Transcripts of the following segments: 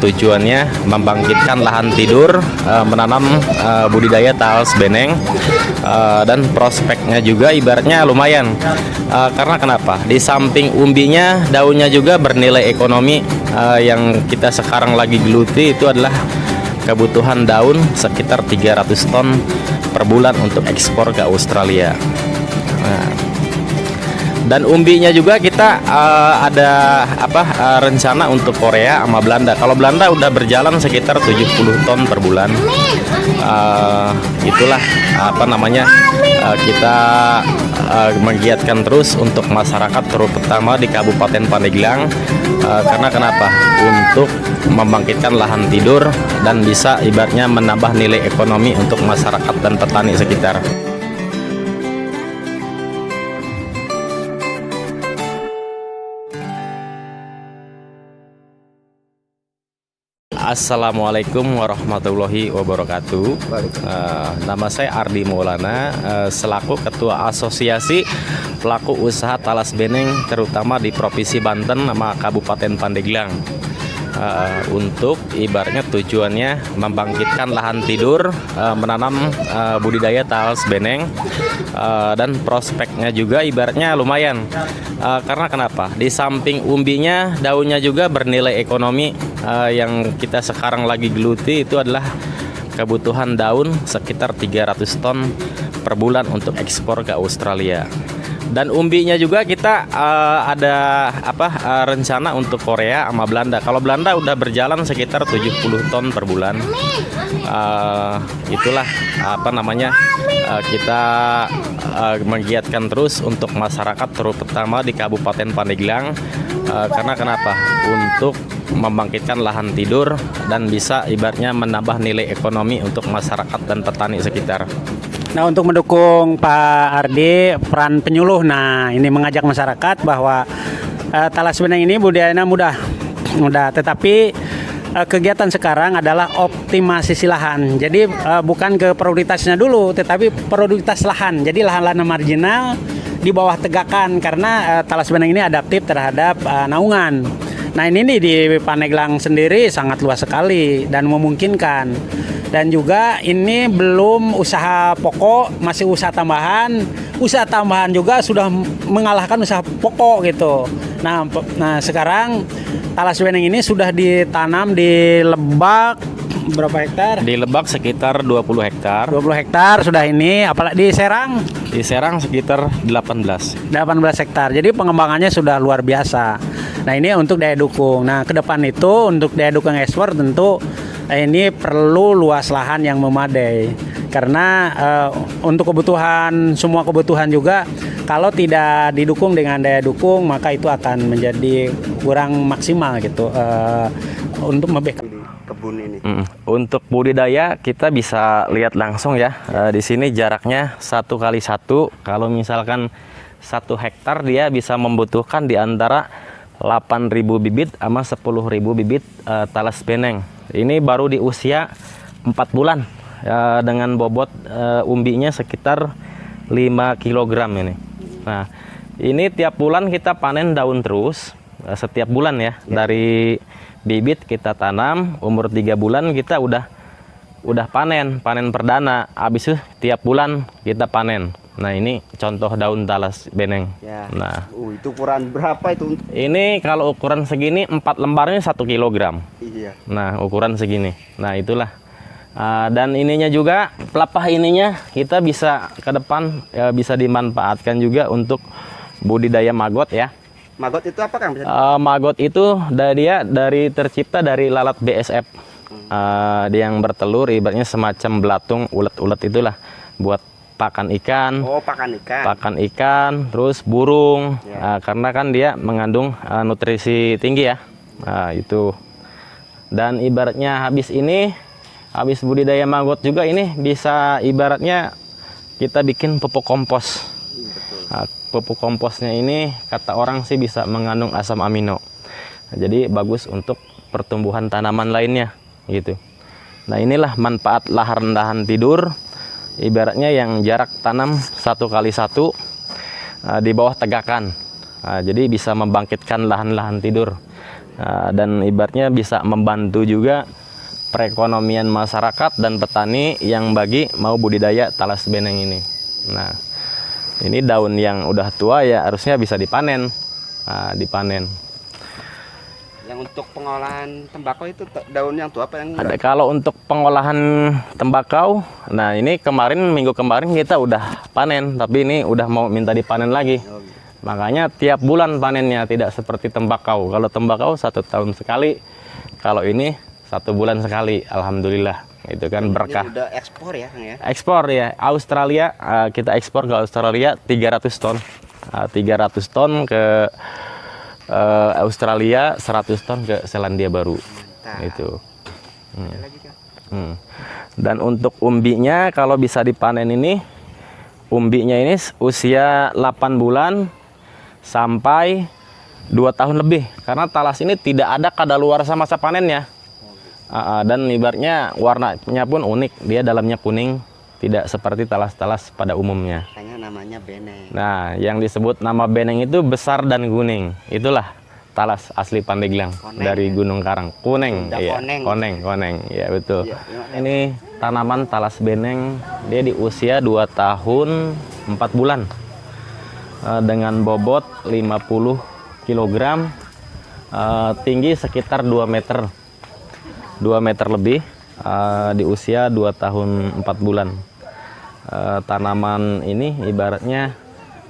tujuannya membangkitkan lahan tidur, menanam budidaya talas beneng, dan prospeknya juga ibaratnya lumayan. Karena kenapa? Di samping umbinya, daunnya juga bernilai ekonomi. Yang kita sekarang lagi geluti itu adalah kebutuhan daun sekitar 300 ton per bulan untuk ekspor ke Australia. Dan umbinya juga kita ada rencana untuk Korea sama Belanda. Kalau Belanda udah berjalan sekitar 70 ton per bulan. Itulah kita menggiatkan terus untuk masyarakat, terutama di Kabupaten Pandeglang. Karena kenapa? Untuk membangkitkan lahan tidur dan bisa ibaratnya menambah nilai ekonomi untuk masyarakat dan petani sekitar. Assalamualaikum warahmatullahi wabarakatuh. Nama saya Ardi Maulana, selaku Ketua Asosiasi Pelaku Usaha Talas Beneng, terutama di Provinsi Banten sama Kabupaten Pandeglang. Untuk ibaratnya tujuannya membangkitkan lahan tidur, menanam budidaya talas beneng, dan prospeknya juga ibaratnya lumayan. Karena kenapa? Di samping umbinya, daunnya juga bernilai ekonomi. Yang kita sekarang lagi geluti itu adalah kebutuhan daun sekitar 300 ton per bulan untuk ekspor ke Australia. Dan umbinya juga kita ada rencana untuk Korea sama Belanda. Kalau Belanda udah berjalan sekitar 70 ton per bulan. Itulah kita menggiatkan terus untuk masyarakat, terutama di Kabupaten Pandeglang. Karena kenapa? Untuk membangkitkan lahan tidur dan bisa ibaratnya menambah nilai ekonomi untuk masyarakat dan petani sekitar. Nah, untuk mendukung Pak Ardi, peran penyuluh, ini mengajak masyarakat bahwa talas beneng ini budidayanya mudah, tetapi kegiatan sekarang adalah optimasi lahan. Jadi bukan ke prioritasnya dulu, tetapi prioritas lahan. Jadi lahan-lahan marginal di bawah tegakan, karena talas beneng ini adaptif terhadap naungan. Nah, ini nih di Pandeglang sendiri sangat luas sekali dan memungkinkan. Dan juga ini belum usaha pokok, masih usaha tambahan. Usaha tambahan juga sudah mengalahkan usaha pokok gitu. Nah sekarang talas beneng ini sudah ditanam di Lebak berapa hektar? Di Lebak sekitar 20 hektar. 20 hektar sudah ini, apalagi di Serang? Di Serang sekitar 18 hektar. Jadi pengembangannya sudah luar biasa. Nah, ini untuk daya dukung. Nah, ke depan itu untuk daya dukung ekspor tentu ini perlu luas lahan yang memadai. Karena untuk semua kebutuhan juga, kalau tidak didukung dengan daya dukung, maka itu akan menjadi kurang maksimal gitu untuk membackup kebun ini. Untuk budidaya kita bisa lihat langsung ya. Di sini jaraknya 1x1. Kalau misalkan 1 hektar dia bisa membutuhkan di antara 8.000 bibit sama 10.000 bibit talas beneng. Ini baru di usia 4 bulan dengan bobot umbinya sekitar 5 kg ini. Nah, ini tiap bulan kita panen daun terus, setiap bulan ya. Dari bibit kita tanam, umur 3 bulan kita udah panen perdana. Habis itu tiap bulan kita panen. Nah, ini contoh daun talas beneng. Ya. Nah, itu ukuran berapa itu? Ini kalau ukuran segini 4 lembarnya 1 kg. Iya. Nah, ukuran segini. Nah, itulah. Dan ininya juga, pelepah ininya kita bisa ke depan bisa dimanfaatkan juga untuk budidaya maggot ya. Maggot itu apa, Kang? Maggot itu tercipta dari lalat BSF. Dia yang bertelur, ibaratnya semacam belatung, ulet-ulet itulah buat pakan ikan. Oh, pakan ikan. Pakan ikan, terus burung. Ya. Karena kan dia mengandung nutrisi tinggi ya. Itu. Dan ibaratnya habis budidaya maggot juga ini bisa ibaratnya kita bikin pupuk kompos. Pupuk komposnya ini kata orang sih bisa mengandung asam amino. Jadi bagus untuk pertumbuhan tanaman lainnya gitu. Nah, inilah manfaat lahan tidur. Ibaratnya yang jarak tanam 1x1 di bawah tegakan. Jadi bisa membangkitkan lahan-lahan tidur. dan ibaratnya bisa membantu juga perekonomian masyarakat dan petani yang bagi mau budidaya talas beneng ini. Nah, ini daun yang udah tua ya harusnya bisa dipanen. Dipanen. Yang untuk pengolahan tembakau itu daun yang tua apa yang Ada kalau untuk pengolahan tembakau, nah ini minggu kemarin kita udah panen, tapi ini udah mau minta dipanen lagi. Makanya tiap bulan panennya, tidak seperti tembakau. Kalau tembakau 1 tahun sekali, kalau ini 1 bulan sekali. Alhamdulillah, itu kan berkah. Ini udah ekspor ya, Kang ya? Ekspor ya, Australia, kita ekspor ke Australia 300 ton. 300 ton ke Australia, 100 ton ke Selandia Baru. Mantap. Itu. Ada lagi, Kang? Dan untuk umbinya kalau bisa dipanen ini, umbinya ini usia 8 bulan sampai 2 tahun lebih. Karena talas ini tidak ada kadaluarsa masa panennya. Dan ibaratnya warnanya pun unik, dia dalamnya kuning, tidak seperti talas-talas pada umumnya. Makanya namanya beneng. Nah, yang disebut nama beneng itu besar dan kuning. Itulah talas asli Pandeglang dari Gunung Karang. Kuning, iya. Koneng, ya betul. Iya, Ini tanaman talas beneng, dia di usia 2 tahun 4 bulan. Dengan bobot 50 kg, tinggi sekitar 2 meter. 2 meter lebih, di usia 2 tahun 4 bulan. Tanaman ini ibaratnya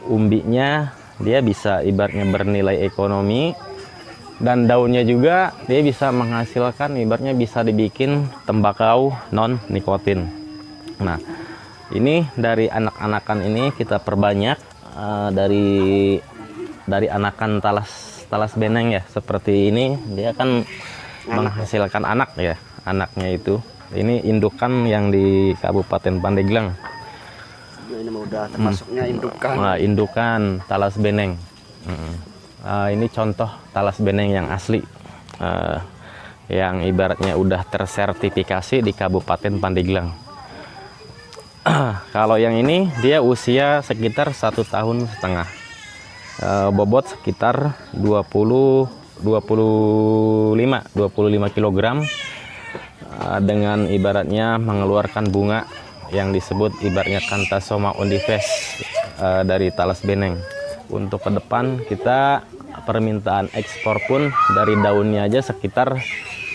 umbinya dia bisa ibaratnya bernilai ekonomi, dan daunnya juga dia bisa menghasilkan, ibaratnya bisa dibikin tembakau non nikotin. Nah, ini dari anak-anakan ini kita perbanyak, dari anakan talas beneng ya, seperti ini dia kan menghasilkan anak ya, anaknya itu. Ini indukan yang di Kabupaten Pandeglang. Ini udah termasuknya indukan. Nah, indukan talas beneng. Ini contoh talas beneng yang asli, yang ibaratnya udah tersertifikasi di Kabupaten Pandeglang. Kalau yang ini dia usia sekitar 1,5 tahun, bobot sekitar 25 kg, dengan ibaratnya mengeluarkan bunga yang disebut ibaratnya Canthasoma undifes dari talas beneng. Untuk ke depan kita permintaan ekspor pun dari daunnya aja sekitar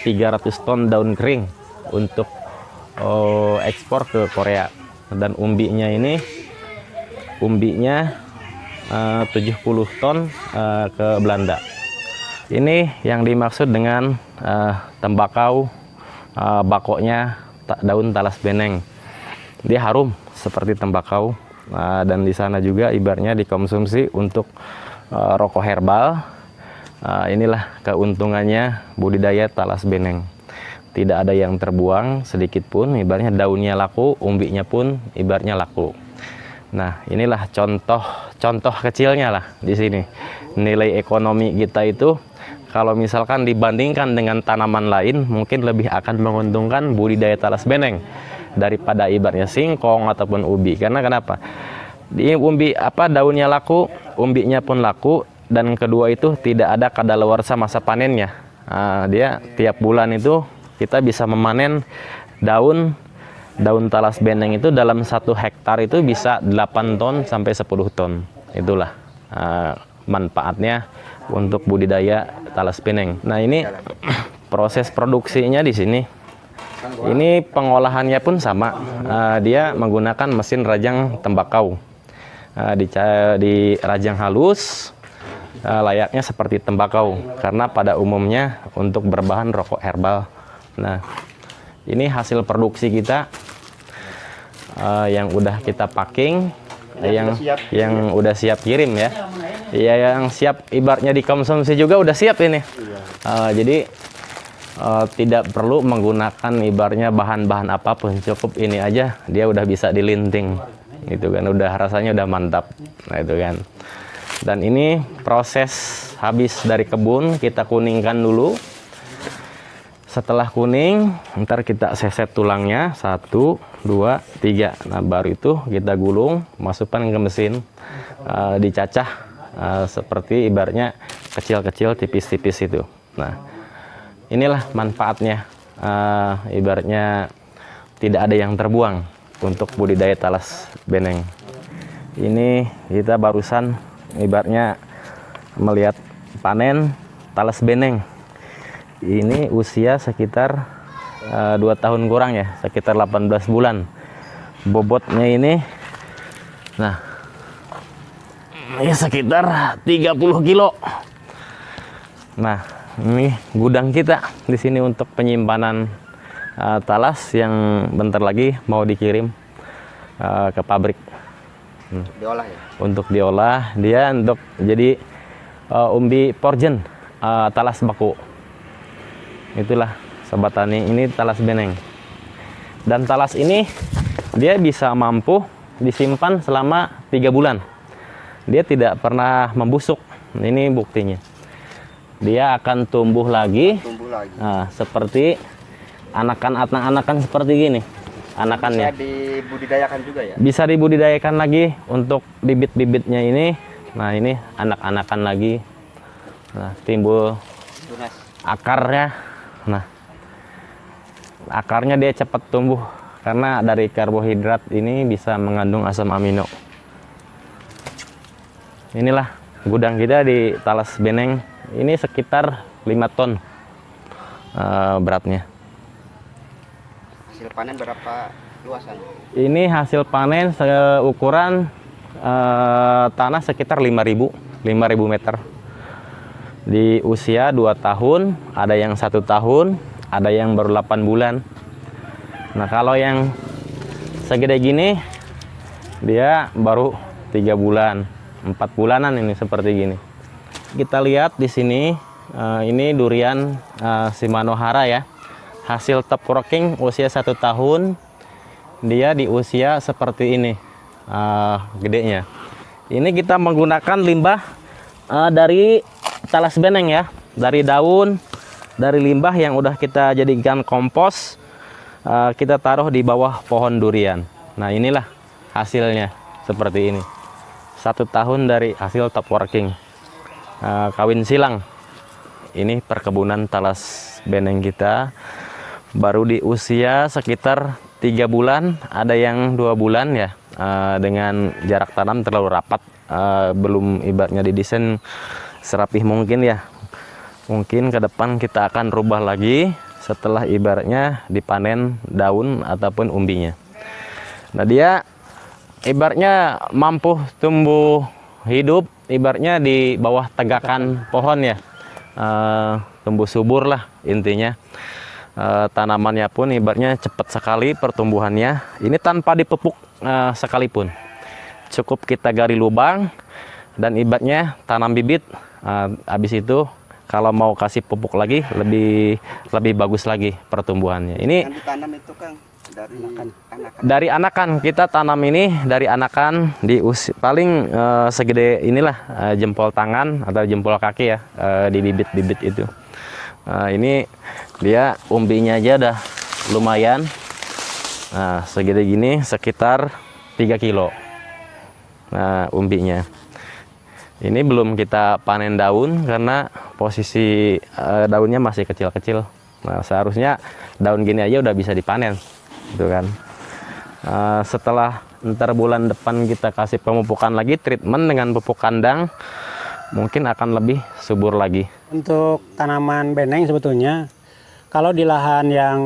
300 ton daun kering untuk ekspor ke Korea. Dan umbinya 70 ton ke Belanda. Ini yang dimaksud dengan tembakau bakoknya daun talas beneng. Dia harum seperti tembakau, dan di sana juga ibaratnya dikonsumsi untuk rokok herbal. Inilah keuntungannya budidaya talas beneng. Tidak ada yang terbuang sedikit pun, ibaratnya daunnya laku, umbinya pun ibaratnya laku. Nah, inilah contoh kecilnya lah di sini. Nilai ekonomi kita itu kalau misalkan dibandingkan dengan tanaman lain mungkin lebih akan menguntungkan budidaya talas beneng daripada ibaratnya singkong ataupun ubi. Karena kenapa? Di umbi daunnya laku, umbinya pun laku, dan kedua itu tidak ada kadaluarsa masa panennya. Dia tiap bulan itu kita bisa memanen daun talas beneng itu dalam 1 hektar itu bisa 8 ton sampai 10 ton. Itulah manfaatnya untuk budidaya talas beneng. Nah, ini proses produksinya di sini. Ini pengolahannya pun sama. Dia menggunakan mesin rajang tembakau. Di rajang halus, layaknya seperti tembakau karena pada umumnya untuk berbahan rokok herbal. Nah, ini hasil produksi kita yang udah kita packing, yang udah siap kirim ya. Yang siap ibaratnya dikonsumsi juga udah siap ini. Jadi tidak perlu menggunakan ibaratnya bahan-bahan apapun, cukup ini aja dia udah bisa dilinting. Itu kan udah rasanya udah mantap. Nah, itu kan. Dan ini proses habis dari kebun kita kuningkan dulu. Setelah kuning, ntar kita seset tulangnya 1, 2, 3. Nah, baru itu kita gulung, masukkan ke mesin, dicacah seperti ibaratnya kecil-kecil, tipis-tipis itu. Nah, inilah manfaatnya. Ibaratnya tidak ada yang terbuang untuk budidaya talas beneng. Ini kita barusan ibaratnya melihat panen talas beneng. Ini usia sekitar 2 tahun kurang ya, sekitar 18 bulan. Bobotnya ini, nah, ini sekitar 30 kilo. Nah, ini gudang kita di sini untuk penyimpanan talas yang bentar lagi mau dikirim ke pabrik. Diolah ya. Untuk diolah, dia untuk jadi umbi porjen talas baku. Itulah sobat tani, ini talas beneng. Dan talas ini dia bisa mampu disimpan selama 3 bulan. Dia tidak pernah membusuk. Ini buktinya. Dia akan tumbuh lagi. Nah, seperti anakan seperti gini. Anakannya. Bisa dibudidayakan juga ya? Bisa dibudidayakan lagi untuk bibit-bibitnya ini. Nah, ini anak-anakan lagi. Nah, timbul Tunas. akarnya. Nah, akarnya dia cepat tumbuh karena dari karbohidrat ini bisa mengandung asam amino. Inilah gudang kita di talas beneng. Ini sekitar 5 ton beratnya. Hasil panen berapa luasan? Ini hasil panen seukuran tanah sekitar 5.000 meter. Di usia 2 tahun, ada yang 1 tahun, ada yang baru 8 bulan. Nah, kalau yang segede gini, dia baru 3 bulan, 4 bulanan ini seperti gini. Kita lihat di sini, ini durian Shimanohara ya. Hasil top working usia 1 tahun, dia di usia seperti ini gedenya. Ini kita menggunakan limbah dari talas beneng ya, dari daun, dari limbah yang udah kita jadikan kompos, kita taruh di bawah pohon durian. Nah, inilah hasilnya seperti ini. 1 tahun dari hasil top working, kawin silang. Ini perkebunan talas beneng kita baru di usia sekitar 3 bulan, ada yang 2 bulan ya, dengan jarak tanam terlalu rapat, belum ibaratnya didesain serapih mungkin ya. Mungkin ke depan kita akan rubah lagi setelah ibaratnya dipanen daun ataupun umbinya. Nah, dia ibaratnya mampu tumbuh hidup ibaratnya di bawah tegakan pohon ya, tumbuh subur lah intinya. Tanamannya pun ibaratnya cepat sekali pertumbuhannya. Ini tanpa dipupuk sekalipun. Cukup kita gali lubang dan ibaratnya tanam bibit. Habis itu kalau mau kasih pupuk lagi lebih bagus lagi pertumbuhannya. Ini yang ditanam itu Kang dari anakan. Dari anakan kita tanam ini dari anakan di paling segede inilah jempol tangan atau jempol kaki ya, di bibit-bibit itu. Ini dia umbinya aja udah lumayan. Nah, segede gini sekitar 3 kilo. Nah, umbinya. Ini belum kita panen daun karena posisi daunnya masih kecil-kecil. Nah, seharusnya daun gini aja udah bisa dipanen, gitu kan. Setelah ntar bulan depan kita kasih pemupukan lagi, treatment dengan pupuk kandang, mungkin akan lebih subur lagi. Untuk tanaman beneng sebetulnya, kalau di lahan yang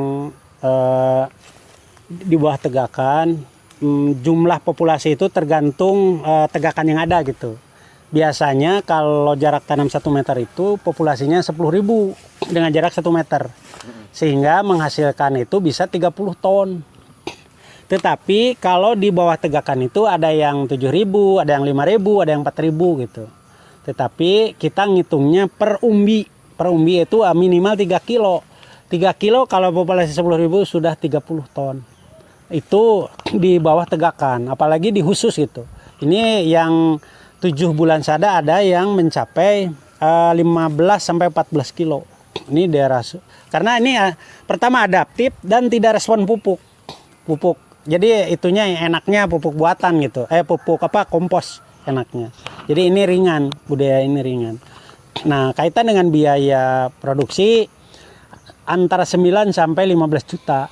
di bawah tegakan, jumlah populasi itu tergantung tegakan yang ada gitu. Biasanya kalau jarak tanam 1 meter itu populasinya 10.000 dengan jarak 1 meter. Sehingga menghasilkan itu bisa 30 ton. Tetapi kalau di bawah tegakan itu ada yang 7.000, ada yang 5.000, ada yang 4.000 gitu. Tetapi kita ngitungnya per umbi. Per umbi itu minimal 3 kilo. 3 kilo kalau populasi 10.000 sudah 30 ton. Itu di bawah tegakan, apalagi di khusus gitu. Ini yang 7 bulan sada ada yang mencapai 15 sampai 14 kilo. Ini daerah karena ini pertama adaptif dan tidak respon pupuk. Jadi itunya yang enaknya pupuk buatan gitu. Pupuk kompos enaknya. Jadi ini ringan, budaya ini ringan. Nah, kaitan dengan biaya produksi antara 9 sampai 15 juta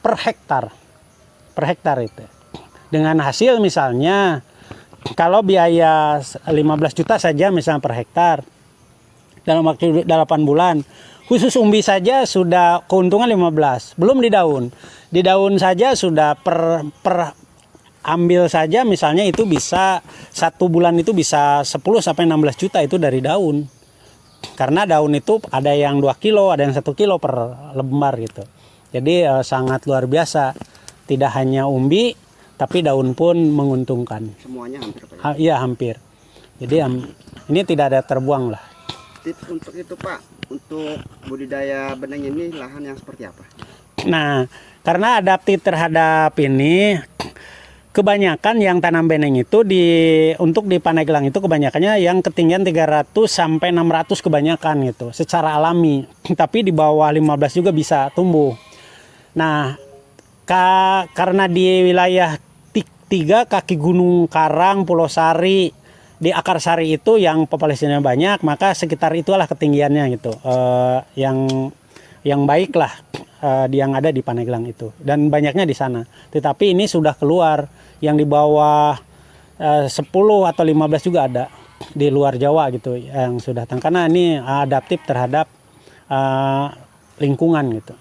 per hektar. Per hektar itu. Dengan hasil misalnya kalau biaya 15 juta saja misalnya per hektar dalam waktu 8 bulan. Khusus umbi saja sudah keuntungan 15, belum di daun. Di daun saja sudah per ambil saja misalnya itu bisa 1 bulan itu bisa 10 sampai 16 juta itu dari daun. Karena daun itu ada yang 2 kilo, ada yang 1 kilo per lembar gitu. Jadi sangat luar biasa. Tidak hanya umbi, tapi daun pun menguntungkan. Semuanya hampir Pak. Iya hampir. Jadi ini tidak ada terbuang lah. Tips untuk itu Pak, untuk budidaya benang ini lahan yang seperti apa? Nah, karena adaptif terhadap ini, kebanyakan yang tanam beneng itu untuk di Pandeglang itu kebanyakannya yang ketinggian 300 sampai 600 kebanyakan gitu, secara alami. Tapi di bawah 15 juga bisa tumbuh. Nah, karena di wilayah 3 kaki Gunung Karang, Pulau Sari, di Akar Sari itu yang populasinya banyak, maka sekitar itulah ketinggiannya gitu, yang baik lah yang ada di Pandeglang itu, dan banyaknya di sana. Tetapi ini sudah keluar yang di bawah 10 atau 15 juga ada di luar Jawa gitu yang sudah karena ini adaptif terhadap lingkungan gitu.